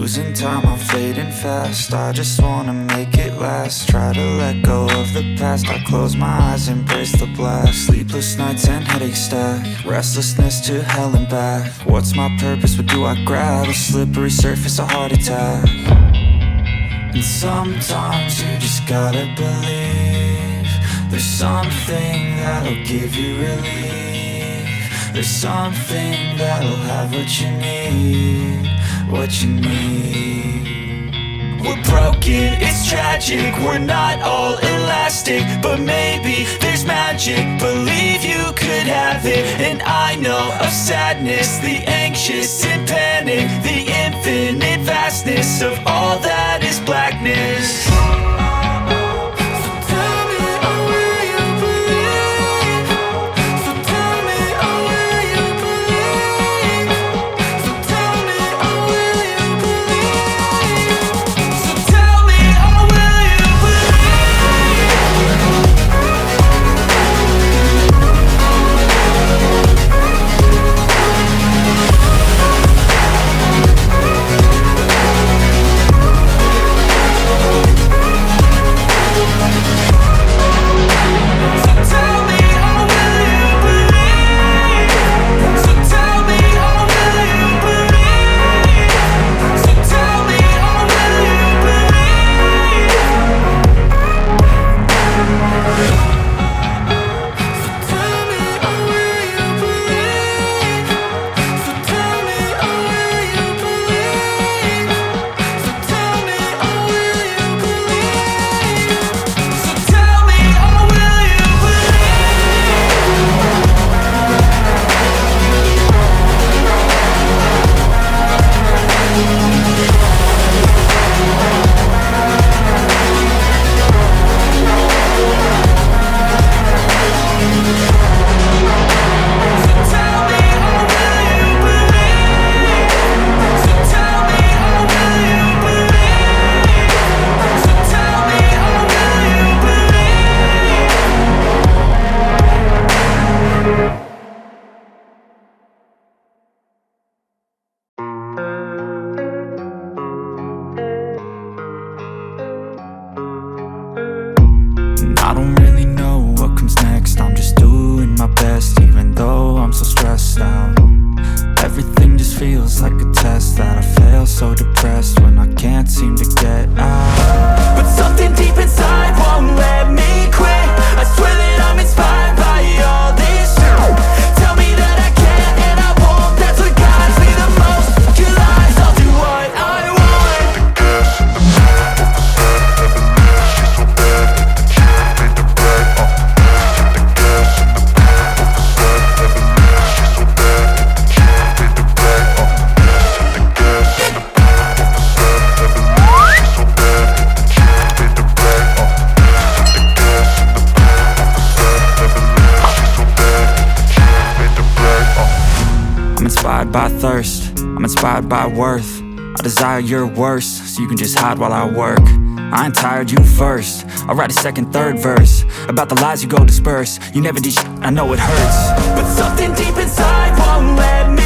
Losing time, I'm fading fast. I just wanna make it last. Try to let go of the past. I close my eyes, embrace the blast. Sleepless nights and headaches stack. Restlessness to hell and back. What's my purpose, what do I grab? A slippery surface, a heart attack. And sometimes you just gotta believe there's something that'll give you relief. There's something that'll have what you need, what you need. We're broken, it's tragic, we're not all elastic, but maybe there's magic. Believe you could have it, and I know of sadness, the anxious and panic, the infinite vastness of all that is blackness. I don't really know what comes next. I'm just doing my best, even though I'm so stressed out. Everything just feels like a test that I fail, so depressed when I can't seem to get out. But something deep inside won't let me quit. I swear that I'm inspired by all this shit. Tell me that I can and I won't. That's what guides me the most. Your lies, I'll do what I want. I'm inspired by thirst, I'm inspired by worth. I desire your worst, so you can just hide while I work. I ain't tired, you first. I'll write a second, third verse about the lies you go disperse. You never did shit, I know it hurts. But something deep inside won't let me